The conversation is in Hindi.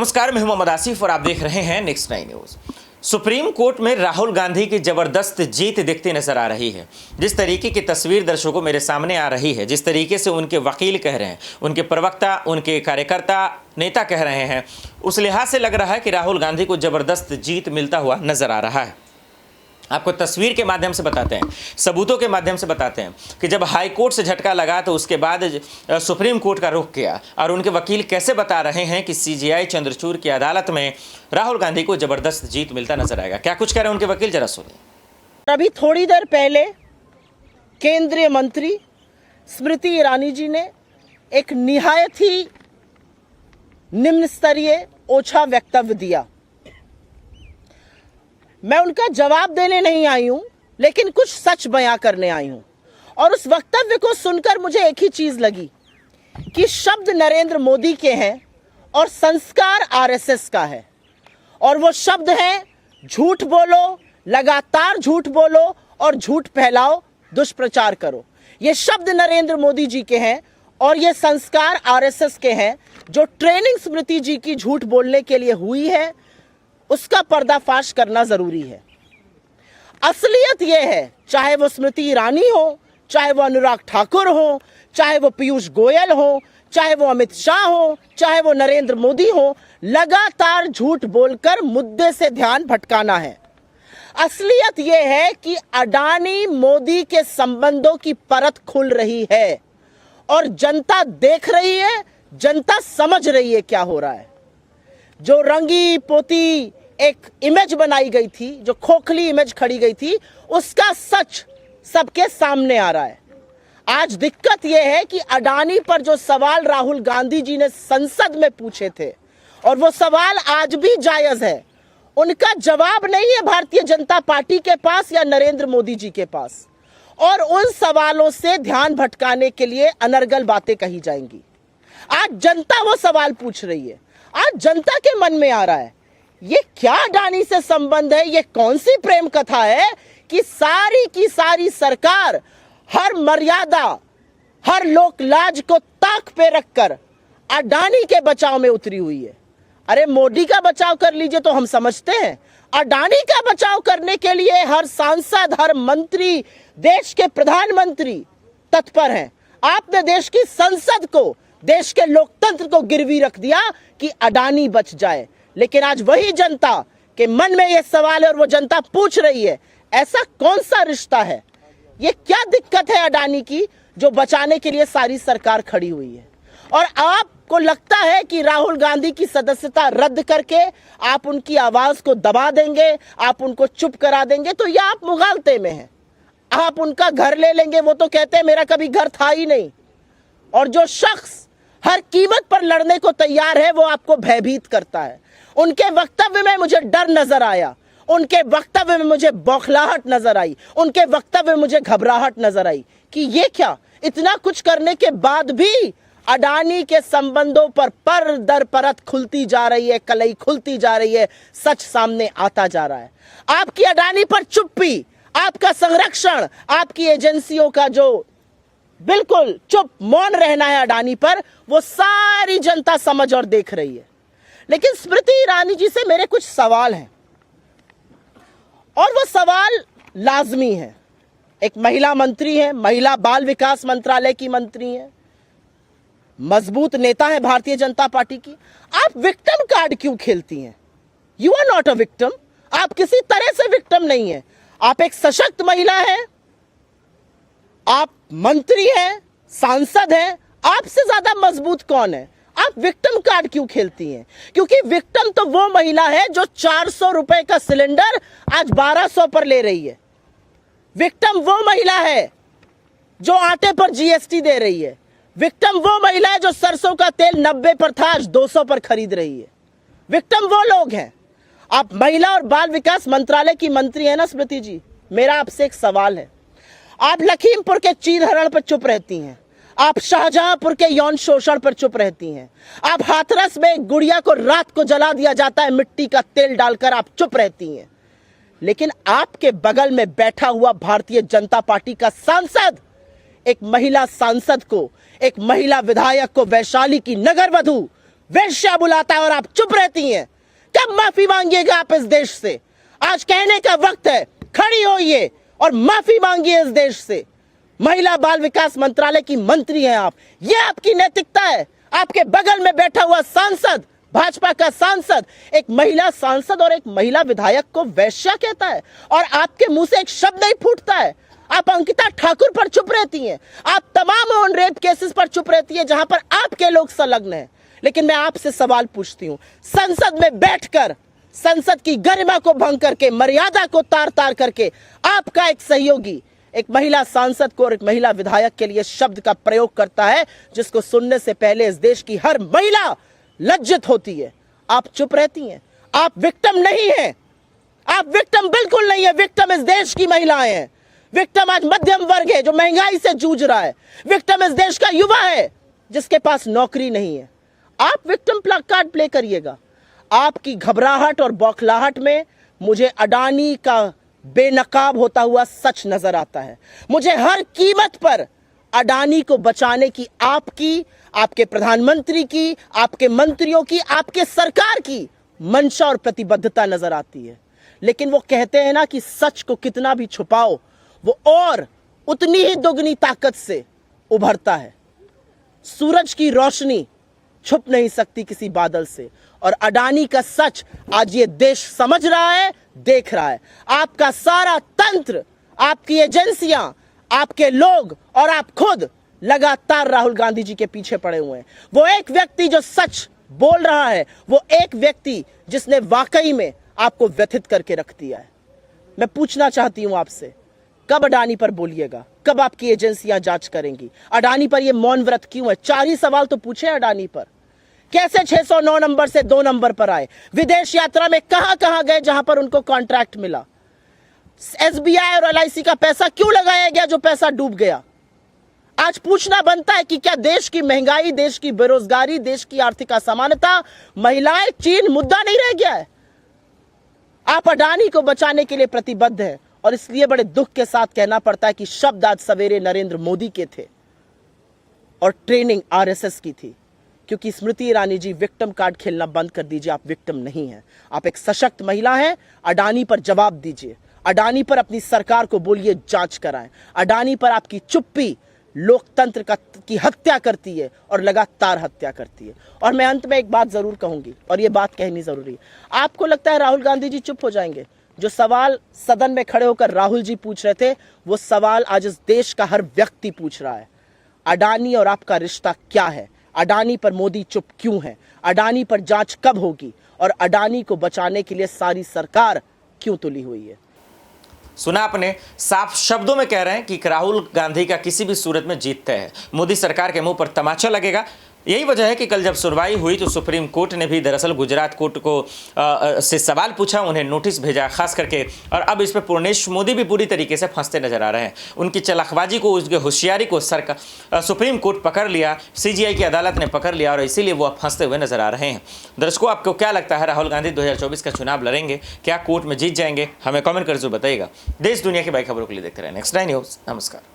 नमस्कार, मैं हूं मोहम्मद आसिफ और आप देख रहे हैं नेक्स्ट 9 न्यूज। सुप्रीम कोर्ट में राहुल गांधी की जबरदस्त जीत दिखती नजर आ रही है। जिस तरीके की तस्वीर दर्शकों मेरे सामने आ रही है, जिस तरीके से उनके वकील कह रहे हैं, उनके प्रवक्ता, उनके कार्यकर्ता, नेता कह रहे हैं, उस लिहाज से लग रहा है कि राहुल गांधी को जबरदस्त जीत मिलता हुआ नजर आ रहा है। आपको तस्वीर के माध्यम से बताते हैं, सबूतों के माध्यम से बताते हैं कि जब हाई कोर्ट से झटका लगा तो उसके बाद सुप्रीम कोर्ट का रुख किया और उनके वकील कैसे बता रहे हैं कि सीजेआई चंद्रचूड़ की अदालत में राहुल गांधी को जबरदस्त जीत मिलता नजर आएगा। क्या कुछ कह रहे हैं उनके वकील, जरा सुनिए। अभी थोड़ी देर पहले केंद्रीय मंत्री स्मृति ईरानी जी ने एक निहायत ही निम्न स्तरीय ओछा वक्तव्य दिया। मैं उनका जवाब देने नहीं आई हूं, लेकिन कुछ सच बयां करने आई हूं। और उस वक्तव्य को सुनकर मुझे एक ही चीज लगी कि शब्द नरेंद्र मोदी के हैं और संस्कार आरएसएस का है। और वो शब्द हैं झूठ बोलो, लगातार झूठ बोलो और झूठ फैलाओ, दुष्प्रचार करो। ये शब्द नरेंद्र मोदी जी के हैं और ये संस्कार आरएसएस के हैं। जो ट्रेनिंग स्मृति जी की झूठ बोलने के लिए हुई है, उसका पर्दाफाश करना जरूरी है। असलियत यह है, चाहे वो स्मृति ईरानी हो, चाहे वो अनुराग ठाकुर हो, चाहे वो पीयूष गोयल हो, चाहे वो अमित शाह हो, चाहे वो नरेंद्र मोदी हो, लगातार झूठ बोलकर मुद्दे से ध्यान भटकाना है। असलियत यह है कि अडानी मोदी के संबंधों की परत खुल रही है और जनता देख रही है, जनता समझ रही है क्या हो रहा है। जो रंगी पोती एक इमेज बनाई गई थी, जो खोखली इमेज खड़ी गई थी, उसका सच सबके सामने आ रहा है। आज दिक्कत यह है कि अडानी पर जो सवाल राहुल गांधी जी ने संसद में पूछे थे, और वो सवाल आज भी जायज है, उनका जवाब नहीं है भारतीय जनता पार्टी के पास या नरेंद्र मोदी जी के पास। और उन सवालों से ध्यान भटकाने के लिए अनर्गल बातें कही जाएंगी। आज जनता वो सवाल पूछ रही है। आज जनता के मन में आ रहा है, ये क्या अडानी से संबंध है, ये कौन सी प्रेम कथा है कि सारी की सारी सरकार हर मर्यादा, हर लोक लाज को ताक पे रखकर अडानी के बचाव में उतरी हुई है। अरे मोदी का बचाव कर लीजिए तो हम समझते हैं, अडानी का बचाव करने के लिए हर सांसद, हर मंत्री, देश के प्रधानमंत्री तत्पर हैं। आपने देश की संसद को, देश के लोकतंत्र को गिरवी रख दिया कि अडानी बच जाए। लेकिन आज वही जनता के मन में यह सवाल है और वो जनता पूछ रही है, ऐसा कौन सा रिश्ता है, ये क्या दिक्कत है अडानी की जो बचाने के लिए सारी सरकार खड़ी हुई है। और आपको लगता है कि राहुल गांधी की सदस्यता रद्द करके आप उनकी आवाज को दबा देंगे, आप उनको चुप करा देंगे, तो यह आप मुगालते में हैं। आप उनका घर ले लेंगे, वो तो कहते हैं मेरा कभी घर था ही नहीं। और जो शख्स हर कीमत पर लड़ने को तैयार है, वो आपको भयभीत करता है। उनके वक्तव्य में मुझे डर नजर आया, उनके वक्तव्य में मुझे बौखलाहट नजर आई, उनके वक्तव्य में मुझे घबराहट नजर आई कि ये क्या, इतना कुछ करने के बाद भी अडानी के संबंधों पर दर परत खुलती जा रही है, कलई खुलती जा रही है, सच सामने आता जा रहा है। आपकी अडानी पर चुप्पी, आपका संरक्षण, आपकी एजेंसियों का जो बिल्कुल चुप मौन रहना है अडानी पर, वो सारी जनता समझ और देख रही है। लेकिन स्मृति ईरानी जी से मेरे कुछ सवाल हैं और वो सवाल लाजमी है। एक महिला मंत्री है, महिला बाल विकास मंत्रालय की मंत्री है, मजबूत नेता है भारतीय जनता पार्टी की। आप विक्टिम कार्ड क्यों खेलती हैं? You are not a victim. आप किसी तरह से विक्टिम नहीं है। आप एक सशक्त महिला है, आप मंत्री हैं, सांसद हैं, आपसे ज्यादा मजबूत कौन है? आप विक्टिम कार्ड क्यों खेलती हैं? क्योंकि विक्टिम तो वो महिला है जो 400 रुपए का सिलेंडर आज 1200 पर ले रही है। विक्टिम वो महिला है जो आटे पर जीएसटी दे रही है। विक्टिम वो महिला है जो सरसों का तेल 90 पर था, आज 200 पर खरीद रही है। विक्टिम वो लोग हैं। आप महिला और बाल विकास मंत्रालय की मंत्री है ना स्मृति जी, मेरा आपसे एक सवाल है। आप लखीमपुर के चीरहरण पर चुप रहती हैं, आप शाहजहांपुर के यौन शोषण पर चुप रहती हैं, आप हाथरस में गुड़िया को रात को जला दिया जाता है मिट्टी का तेल डालकर, आप चुप रहती हैं। लेकिन आपके बगल में बैठा हुआ भारतीय जनता पार्टी का सांसद एक महिला सांसद को, एक महिला विधायक को, वैशाली की नगर वधु वेश्या बुलाता है और आप चुप रहती हैं। कब माफी मांगिएगा आप इस देश से? आज कहने का वक्त है, खड़ी होइए और माफी मांगिए इस देश से। महिला बाल विकास मंत्रालय की मंत्री हैं आप, यह आपकी नैतिकता है? आपके बगल में बैठा हुआ सांसद, भाजपा का सांसद, एक महिला सांसद और एक महिला विधायक को वेश्या कहता है और आपके मुंह से एक शब्द नहीं फूटता है। आप अंकिता ठाकुर पर चुप रहती हैं, आप तमाम उन रेप केसेस पर चुप रहती हैं जहां पर आपके लोग संलग्न हैं। लेकिन मैं आपसे सवाल पूछती हूं, संसद में बैठकर संसद की गरिमा को भंग करके, मर्यादा को तार तार करके, आपका एक सहयोगी एक महिला सांसद को और एक महिला विधायक के लिए शब्द का प्रयोग करता है जिसको सुनने से पहले इस देश की हर महिला लज्जित होती है। आप चुप रहती हैं। आप विक्टिम नहीं हैं, आप विक्टिम बिल्कुल नहीं है। विक्टिम इस देश की महिलाएं हैं। विक्टिम आज मध्यम वर्ग है जो महंगाई से जूझ रहा है। विक्टिम इस देश का युवा है जिसके पास नौकरी नहीं है। आप विक्टिम कार्ड प्ले करिएगा। आपकी घबराहट और बौखलाहट में मुझे अडानी का बेनकाब होता हुआ सच नजर आता है। मुझे हर कीमत पर अडानी को बचाने की आपकी, आपके प्रधानमंत्री की, आपके मंत्रियों की, आपके सरकार की मंशा और प्रतिबद्धता नजर आती है। लेकिन वो कहते हैं ना कि सच को कितना भी छुपाओ वो और उतनी ही दुगनी ताकत से उभरता है। सूरज की रोशनी छुप नहीं सकती किसी बादल से, और अडानी का सच आज ये देश समझ रहा है, देख रहा है। आपका सारा तंत्र, आपकी एजेंसियां, आपके लोग और आप खुद लगातार राहुल गांधी जी के पीछे पड़े हुए हैं। वो एक व्यक्ति जो सच बोल रहा है, वो एक व्यक्ति जिसने वाकई में आपको व्यथित करके रख दिया है। मैं पूछना चाहती हूं आपसे, कब अडानी पर बोलिएगा? कब आपकी एजेंसियां जांच करेंगी? अडानी पर ये मौन व्रत क्यों है? 4 ही सवाल तो पूछे अडानी पर। कैसे 609 नंबर से 2 नंबर पर आए? विदेश यात्रा में कहां कहां गए जहां पर उनको कॉन्ट्रैक्ट मिला? एसबीआई और एलआईसी का पैसा क्यों लगाया गया जो पैसा डूब गया? आज पूछना बनता है कि क्या देश की महंगाई, देश की बेरोजगारी, देश की आर्थिक असमानता, महिलाएं, चीन मुद्दा नहीं रह गया है? आप अडानी को बचाने के लिए प्रतिबद्ध हैं और इसलिए बड़े दुख के साथ कहना पड़ता है कि शब्द आज सवेरे नरेंद्र मोदी के थे और ट्रेनिंग आरएसएस की थी। क्योंकि स्मृति ईरानी जी, विक्टिम कार्ड खेलना बंद कर दीजिए। आप विक्टिम नहीं हैं, आप एक सशक्त महिला हैं। अडानी पर जवाब दीजिए। अडानी पर अपनी सरकार को बोलिए जांच कराएं। अडानी पर आपकी चुप्पी लोकतंत्र की हत्या करती है और लगातार हत्या करती है। और मैं अंत में एक बात जरूर कहूंगी और ये बात कहनी जरूरी है। आपको लगता है राहुल गांधी जी चुप हो जाएंगे? जो सवाल सदन में खड़े होकर राहुल जी पूछ रहे थे, वो सवाल आज इस देश का हर व्यक्ति पूछ रहा है। अडानी और आपका रिश्ता क्या है? अडानी पर मोदी चुप क्यों है? अडानी पर जांच कब होगी? और अडानी को बचाने के लिए सारी सरकार क्यों तुली हुई है? सुना आपने, साफ शब्दों में कह रहे हैं कि राहुल गांधी का किसी भी सूरत में जीत तय है। मोदी सरकार के मुंह पर तमाचा लगेगा। यही वजह है कि कल जब सुनवाई हुई तो सुप्रीम कोर्ट ने भी दरअसल गुजरात कोर्ट को से सवाल पूछा, उन्हें नोटिस भेजा खास करके। और अब इस पर पूर्णेश मोदी भी पूरी तरीके से फंसते नजर आ रहे हैं। उनकी चालाकबाजी को, उसकी होशियारी को सुप्रीम कोर्ट पकड़ लिया, सीजीआई की अदालत ने पकड़ लिया और इसीलिए वो अब फंसते हुए नजर आ रहे हैं। दर्शकों, आपको क्या लगता है, राहुल गांधी 2024 का चुनाव लड़ेंगे? क्या कोर्ट में जीत जाएंगे? हमें कॉमेंट कर जरूर बताइएगा। देश दुनिया की बड़ी खबरों के लिए देखते रहे नेक्स्ट 9 न्यूज़। नमस्कार।